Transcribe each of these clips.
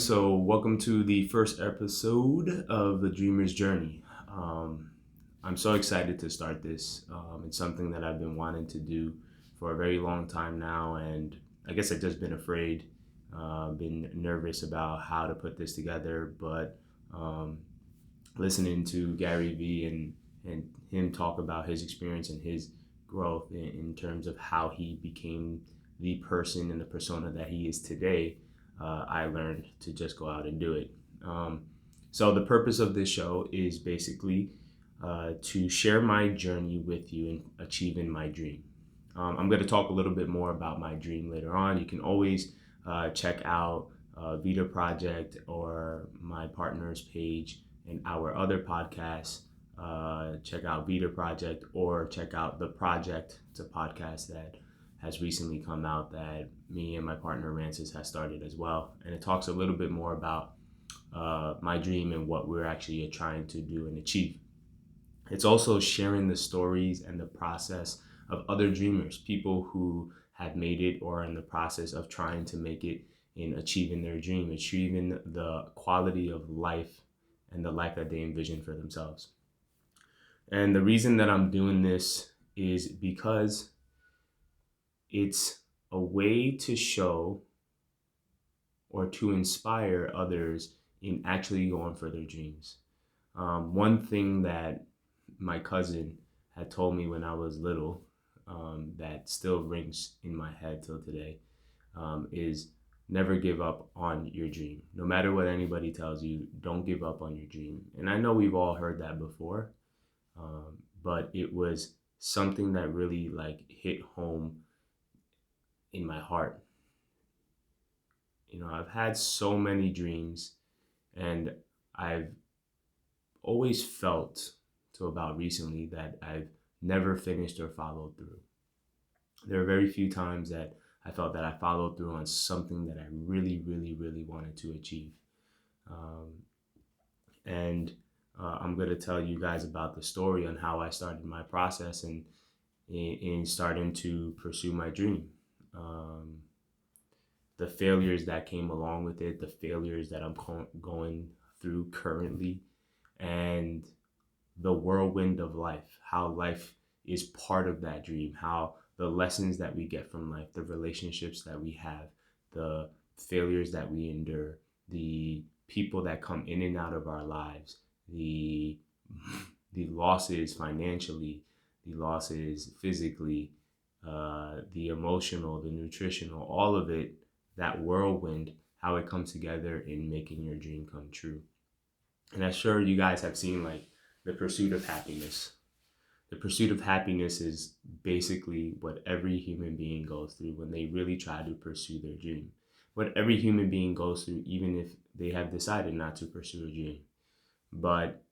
So, welcome to the first episode of The Dreamer's Journey. Um, I'm so excited to start this. It's something that I've been wanting to do for a very long time now, and I guess I've just been afraid, been nervous about how to put this together. But um, listening to Gary Vee and him talk about his experience and his growth in terms of how he became the person and the persona that he is today, I learned to just go out and do it. Um, so the purpose of this show is basically to share my journey with you in achieving my dream. I'm going to talk a little bit more about my dream later on. You can always check out Vita Project or my partner's page and our other podcasts. Check out Vita Project or check out The Project. It's a podcast that has recently come out that me and my partner Rancis has started as well. And it talks a little bit more about my dream and what we're actually trying to do and achieve. It's also sharing the stories and the process of other dreamers, people who have made it or are in the process of trying to make it in achieving their dream, achieving the quality of life and the life that they envision for themselves. And the reason that I'm doing this is because it's a way to show or to inspire others in actually going for their dreams. One thing that my cousin had told me when I was little, that still rings in my head till today, is never give up on your dream. No matter what anybody tells you, don't give up on your dream. And I know we've all heard that before, but it was something that really like hit home in my heart. I've had so many dreams, and I've always felt to about recently that I've never finished or followed through. There are very few times that I felt that I followed through on something that I really, really, really wanted to achieve. Um, and I'm going to tell you guys about the story on how I started my process and in starting to pursue my dream. Um, the failures that came along with it, the failures that I'm going through currently, and the whirlwind of life, how life is part of that dream, how the lessons that we get from life, the relationships that we have, the failures that we endure, the people that come in and out of our lives, the the losses financially, the losses physically, the emotional, the nutritional, all of it, that whirlwind, how it comes together in making your dream come true. And I'm sure you guys have seen like the pursuit of happiness. The pursuit of happiness is basically what every human being goes through when they really try to pursue their dream. What every human being goes through, even if they have decided not to pursue a dream. But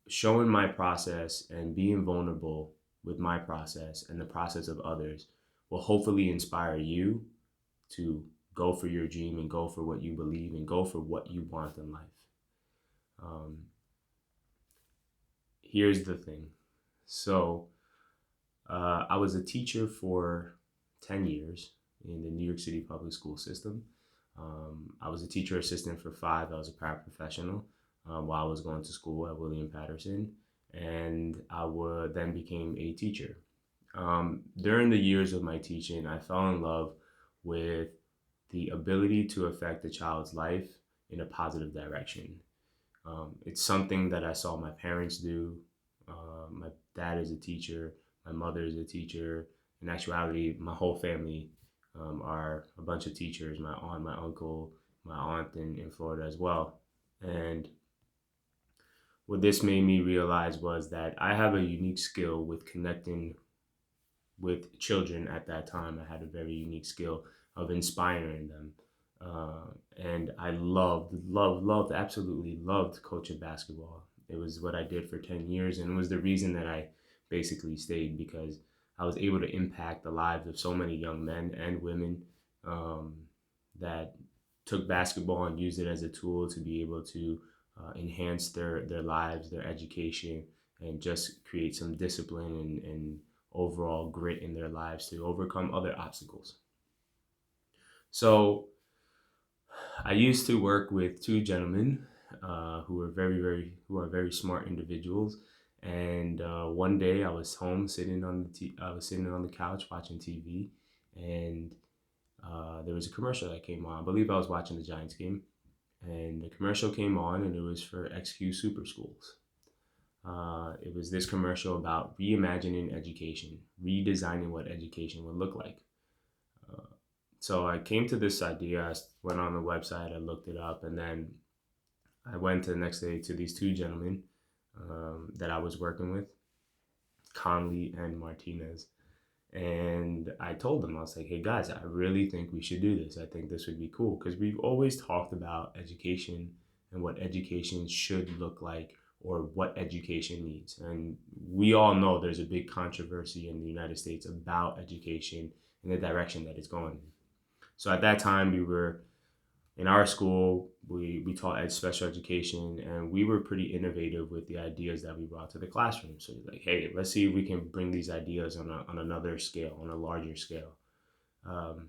showing my process and being vulnerable with my process and the process of others will hopefully inspire you to go for your dream and go for what you believe and go for what you want in life. Um, Here's the thing. So, I was a teacher for 10 years in the New York City public school system. I was a teacher assistant for 5. I was a paraprofessional while I was going to school at William Patterson, and I would then became a teacher. During the years of my teaching, I fell in love with the ability to affect a child's life in a positive direction. It's something that I saw my parents do. My dad is a teacher, my mother is a teacher. In actuality, my whole family are a bunch of teachers. My aunt, my uncle, my aunt in Florida as well. And what this made me realize was that I have a unique skill with connecting with children at that time. I had a very unique skill of inspiring them. And I absolutely loved coaching basketball. It was what I did for 10 years, and it was the reason that I basically stayed because I was able to impact the lives of so many young men and women um, that took basketball and used it as a tool to be able to enhance their lives, their education, and just create some discipline and overall grit in their lives to overcome other obstacles. So I used to work with two gentlemen who were who are very smart individuals. And one day I was home sitting on I was sitting on the couch watching TV, and there was a commercial that came on. I believe I was watching the Giants game, and the commercial came on, and it was for XQ Super Schools. It was this commercial about reimagining education, redesigning what education would look like. Uh, so I came to this idea. I went on the website, I looked it up, and then I went the next day to these two gentlemen that I was working with, Conley and Martinez. And I told them, I was like, hey guys, I really think we should do this. I think this would be cool because we've always talked about education and what education should look like or what education needs. And we all know there's a big controversy in the United States about education and the direction that it's going. So at that time, we were in our school, we taught special education, and we were pretty innovative with the ideas that we brought to the classroom. So like, hey, let's see if we can bring these ideas on another scale, on a larger scale. Um,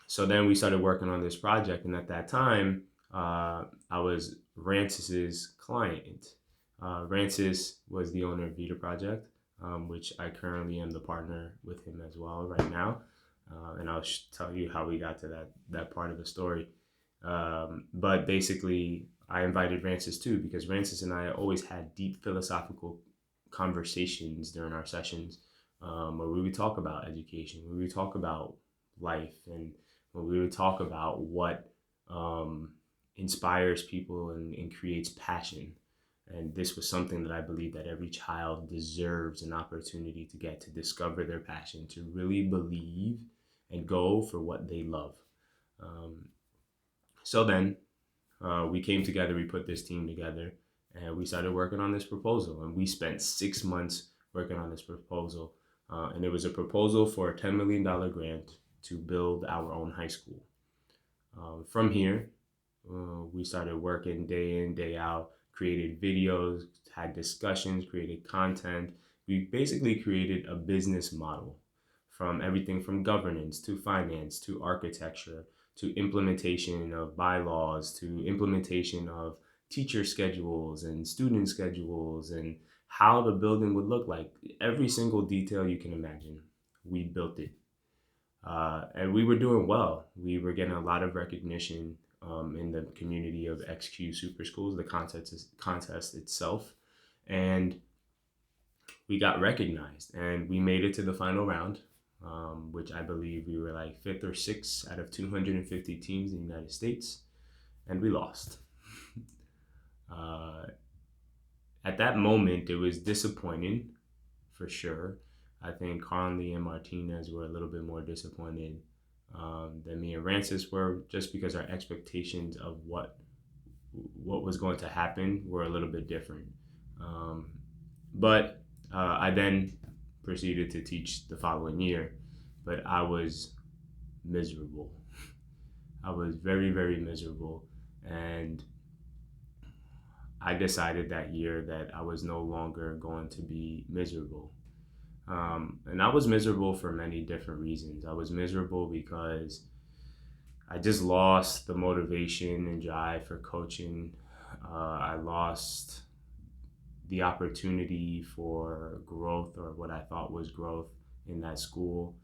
so then we started working on this project, and at that time, I was Rancis's client. Rancis was the owner of Vita Project, which I currently am the partner with him as well right now. And I'll tell you how we got to that part of the story. But basically, I invited Rancis too because Rancis and I always had deep philosophical conversations during our sessions where we would talk about education, where we would talk about life, and where we would talk about what inspires people and creates passion. And this was something that I believe that every child deserves an opportunity to get to discover their passion, to really believe and go for what they love. Um, so then we came together, we put this team together, and we started working on this proposal. And we spent 6 months working on this proposal. And it was a proposal for a $10 million grant to build our own high school. From here, we started working day in, day out, created videos, had discussions, created content. We basically created a business model from everything from governance to finance to architecture to implementation of bylaws to implementation of teacher schedules and student schedules and how the building would look like. Every single detail you can imagine, we built it. And we were doing well. We were getting a lot of recognition in the community of XQ Super Schools, the contest itself. And we got recognized and we made it to the final round, which I believe we were like fifth or sixth out of 250 teams in the United States. And we lost. uh, at that moment, it was disappointing for sure. I think Conley and Martinez were a little bit more disappointed than me and Rancis were, just because our expectations of what was going to happen were a little bit different. Um, but I then proceeded to teach the following year, but I was miserable. I was very, very miserable, and I decided that year that I was no longer going to be miserable. And I was miserable for many different reasons. I was miserable because I just lost the motivation and drive for coaching. I lost the opportunity for growth, or what I thought was growth, in that school.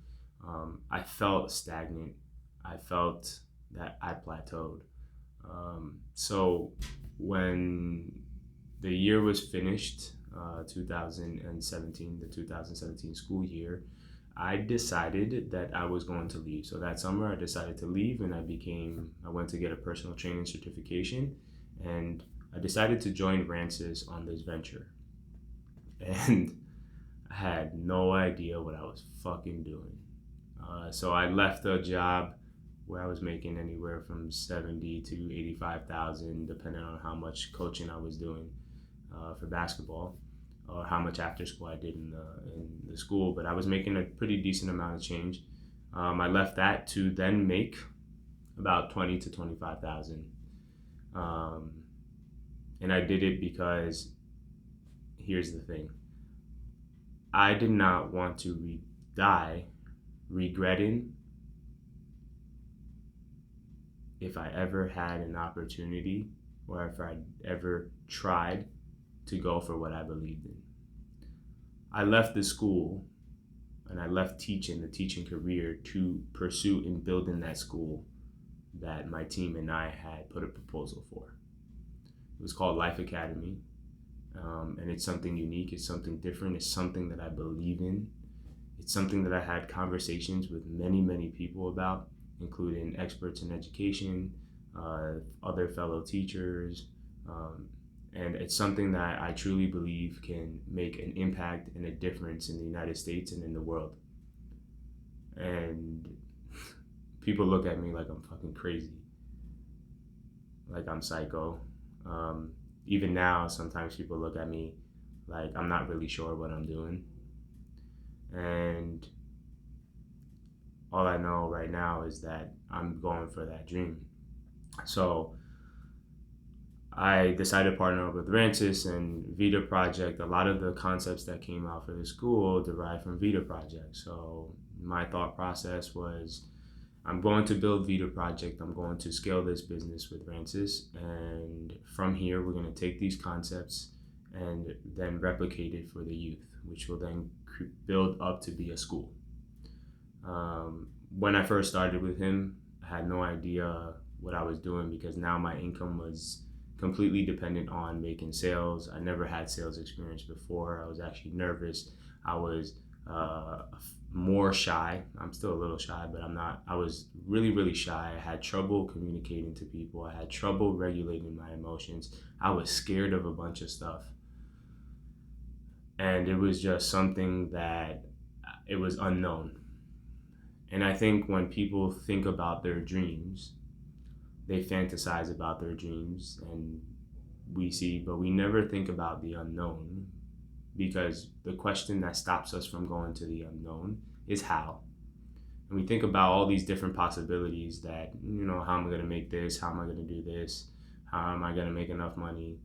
I felt stagnant. I felt that I plateaued. So when the year was finished, 2017, the 2017 school year, I decided that I was going to leave. So that summer, I decided to leave, and I went to get a personal training certification, and I decided to join Rancis on this venture. And I had no idea what I was fucking doing. So I left a job where I was making anywhere from 70 to 85,000, depending on how much coaching I was doing for basketball, or how much after school I did in the school. But I was making a pretty decent amount of change. I left that to then make about 20 to 25,000, and I did it because here's the thing: I did not want to die regretting if I ever had an opportunity or if I ever tried to go for what I believed in. I left the school and I left teaching, the teaching career, to pursue and build in that school that my team and I had put a proposal for. It was called Life Academy, and it's something unique, it's something different, it's something that I believe in. It's something that I had conversations with many, many people about, including experts in education, other fellow teachers, and it's something that I truly believe can make an impact and a difference in the United States and in the world. And people look at me like I'm fucking crazy, like I'm psycho. Even now, sometimes people look at me like I'm not really sure what I'm doing. And all I know right now is that I'm going for that dream. So I decided to partner up with Rancis and Vita Project. A lot of the concepts that came out for the school derived from Vita Project. So my thought process was, I'm going to build Vita Project. I'm going to scale this business with Rancis. And from here, we're going to take these concepts and then replicate it for the youth, which will then build up to be a school. When I first started with him, I had no idea what I was doing because now my income was completely dependent on making sales. I never had sales experience before. I was actually nervous. I was more shy. I'm still a little shy, but I'm not. I was really, really shy. I had trouble communicating to people. I had trouble regulating my emotions. I was scared of a bunch of stuff. And it was just something that it was unknown. And I think when people think about their dreams, they fantasize about their dreams and but we never think about the unknown, because the question that stops us from going to the unknown is how. And we think about all these different possibilities that, how am I going to make this? How am I going to do this? How am I going to make enough money?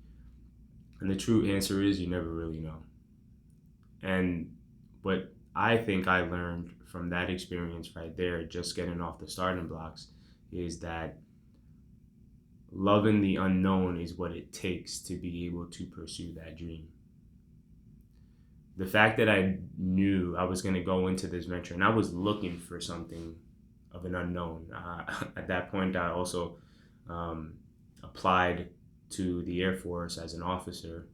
And the true answer is you never really know. And what I think I learned from that experience right there, just getting off the starting blocks, is that loving the unknown is what it takes to be able to pursue that dream. The fact that I knew I was going to go into this venture and I was looking for something of an unknown. At that point, I also applied to the Air Force as an officer,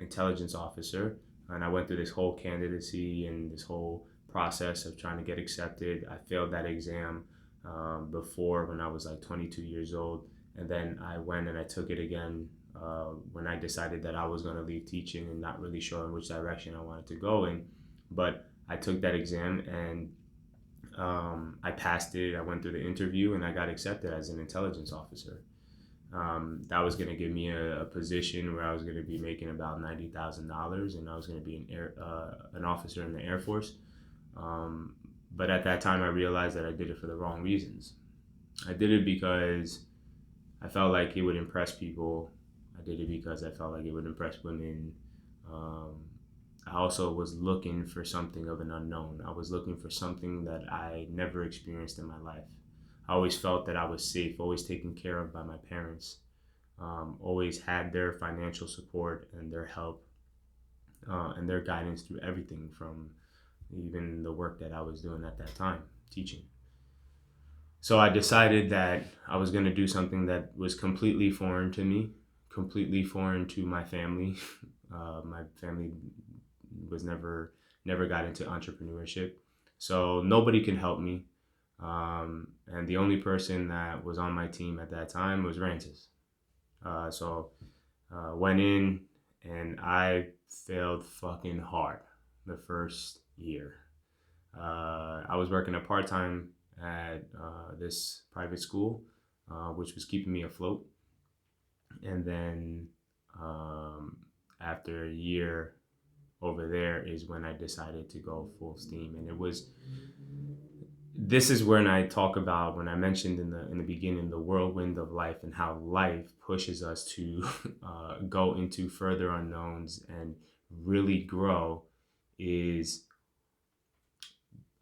intelligence officer, and I went through this whole candidacy and this whole process of trying to get accepted. I failed that exam before when I was like 22 years old, and then I went and I took it again when I decided that I was going to leave teaching and not really sure in which direction I wanted to go in. But I took that exam and I passed it. I went through the interview and I got accepted as an intelligence officer. That was going to give me a position where I was going to be making about $90,000, and I was going to be an officer in the Air Force. But at that time, I realized that I did it for the wrong reasons. I did it because I felt like it would impress people. I did it because I felt like it would impress women. I also was looking for something of an unknown. I was looking for something that I never experienced in my life. I always felt that I was safe, always taken care of by my parents, always had their financial support and their help and their guidance through everything, from even the work that I was doing at that time, teaching. So I decided that I was going to do something that was completely foreign to me, completely foreign to my family. My family was never got into entrepreneurship, so nobody can help me. And the only person that was on my team at that time was Rancis. So went in and I failed fucking hard the first year. I was working a part-time at this private school, which was keeping me afloat. And then after a year over there is when I decided to go full steam. And this is when I talk about, when I mentioned in the beginning, the whirlwind of life and how life pushes us to go into further unknowns and really grow, is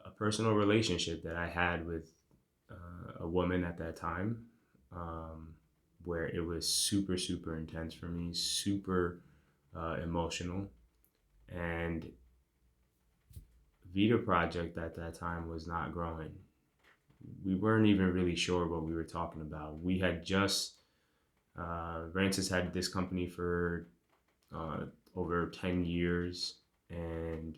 a personal relationship that I had with a woman at that time. where it was super, super intense for me, super emotional. And Vita Project at that time was not growing. We weren't even really sure what we were talking about. We had just, Rancis had this company for uh, over 10 years. And,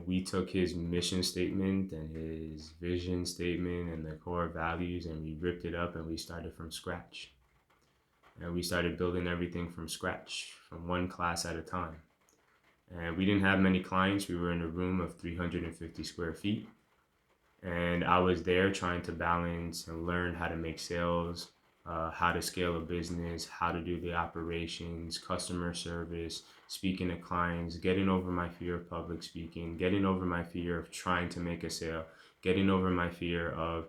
we took his mission statement and his vision statement and the core values and we ripped it up and we started from scratch. And we started building everything from scratch, from one class at a time. And we didn't have many clients. We were in a room of 350 square feet. And I was there trying to balance and learn how to make sales, how to scale a business, how to do the operations, customer service, speaking to clients, getting over my fear of public speaking, getting over my fear of trying to make a sale, getting over my fear of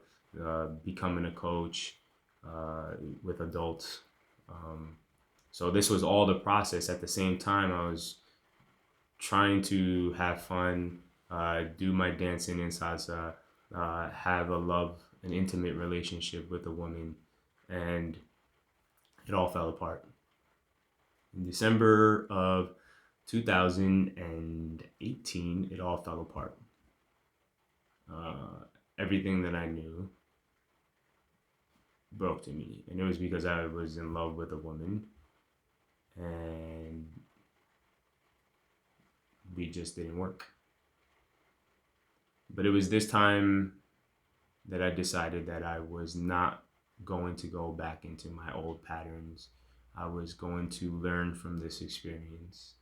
becoming a coach with adults. So this was all the process. At the same time, I was trying to have fun, do my dancing in salsa, have an intimate relationship with a woman, and it all fell apart. In December of 2018, it all fell apart. Everything that I knew broke to me, and it was because I was in love with a woman, and we just didn't work. But it was this time that I decided that I was not going to go back into my old patterns. I was going to learn from this experience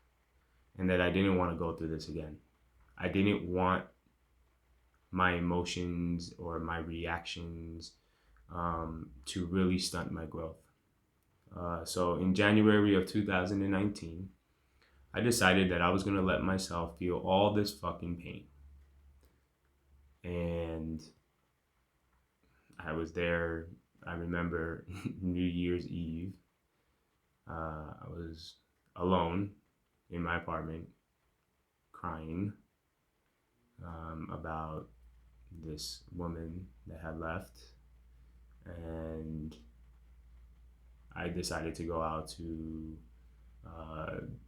and that I didn't want to go through this again. I didn't want my emotions or my reactions to really stunt my growth. So in January of 2019, I decided that I was going to let myself feel all this fucking pain. And I was there, I remember New Year's Eve. I was alone in my apartment crying about this woman that had left. And I decided to go out to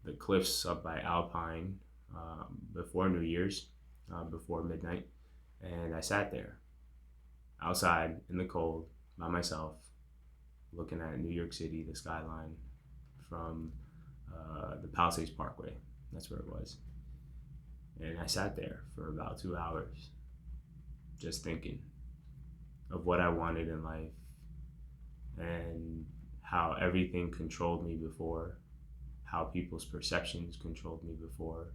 the cliffs up by Alpine before New Year's, before midnight. And I sat there outside in the cold by myself, looking at New York City, the skyline from the Palisades Parkway. That's where it was. And I sat there for about 2 hours just thinking of what I wanted in life and how everything controlled me before, how people's perceptions controlled me before,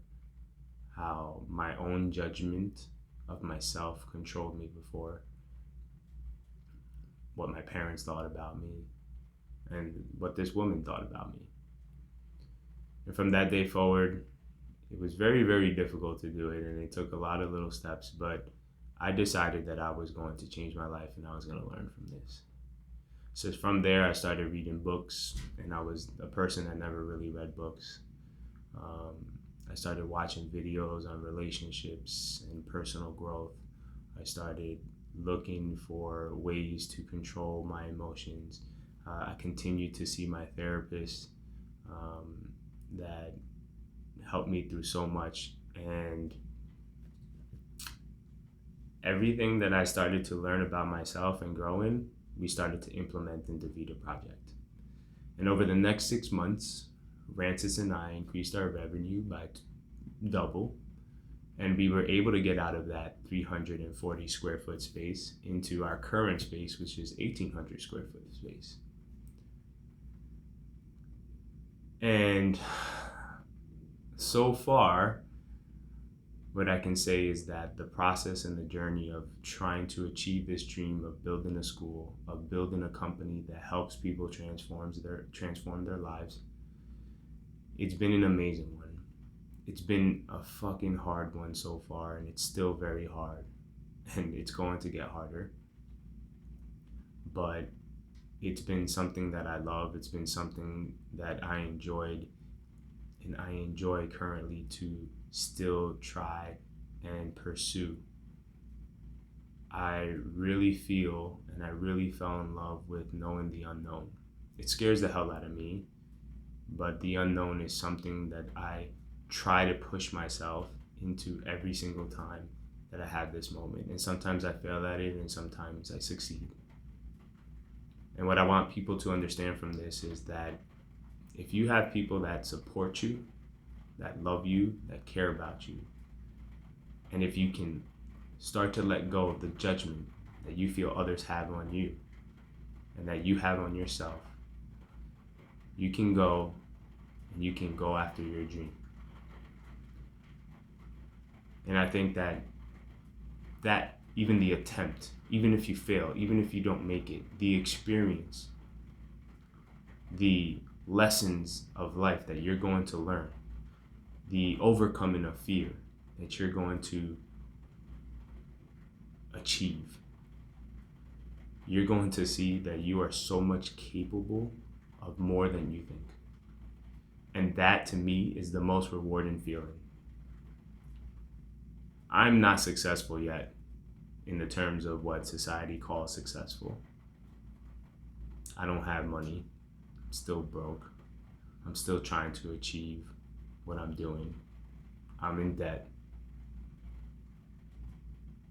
how my own judgment of myself controlled me before, what my parents thought about me, and what this woman thought about me. And from that day forward, it was very, very difficult to do it, and it took a lot of little steps, but I decided that I was going to change my life and I was going to learn from this. So from there, I started reading books, and I was a person that never really read books. I started watching videos on relationships and personal growth. I started looking for ways to control my emotions. I continued to see my therapist that helped me through so much. And everything that I started to learn about myself and growing, we started to implement in the Vita Project. And over the next 6 months, Rancis and I increased our revenue by double. And we were able to get out of that 340 square foot space into our current space, which is 1,800 square foot space. And so far, what I can say is that the process and the journey of trying to achieve this dream of building a school, of building a company that helps people transform their lives, it's been an amazing one. It's been a fucking hard one so far, and it's still very hard, and it's going to get harder. But it's been something that I love. It's been something that I enjoyed, and I enjoy currently to still try and pursue. I really feel and I really fell in love with knowing the unknown. It scares the hell out of me, but the unknown is something that I try to push myself into every single time that I have this moment. And sometimes I fail at it and sometimes I succeed. And what I want people to understand from this is that if you have people that support you, that love you, that care about you, and if you can start to let go of the judgment that you feel others have on you and that you have on yourself, you can go and you can go after your dream. And I think that even the attempt, even if you fail, even if you don't make it, the experience, the lessons of life that you're going to learn, the overcoming of fear that you're going to achieve, you're going to see that you are so much capable of more than you think. And that to me is the most rewarding feeling. I'm not successful yet in the terms of what society calls successful. I don't have money. I'm still broke. I'm still trying to achieve what I'm doing. I'm in debt.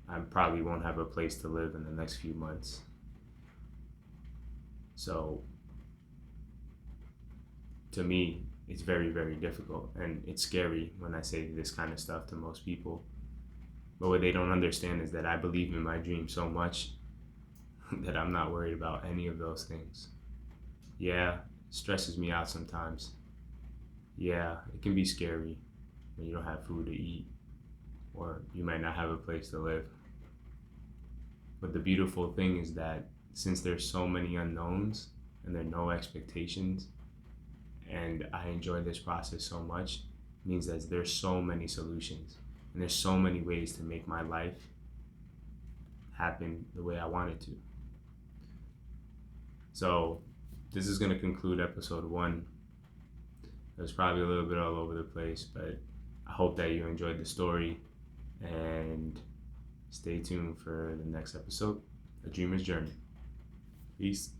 I probably won't have a place to live in the next few months. So, to me, it's very, very difficult. And it's scary when I say this kind of stuff to most people. But what they don't understand is that I believe in my dream so much that I'm not worried about any of those things. Yeah, it stresses me out sometimes. Yeah, it can be scary when you don't have food to eat or you might not have a place to live. But the beautiful thing is that since there's so many unknowns and there are no expectations, and I enjoy this process so much, means that there's so many solutions and there's so many ways to make my life happen the way I want it to. So this is going to conclude episode 1. It was probably a little bit all over the place, but I hope that you enjoyed the story, and stay tuned for the next episode, A Dreamer's Journey. Peace.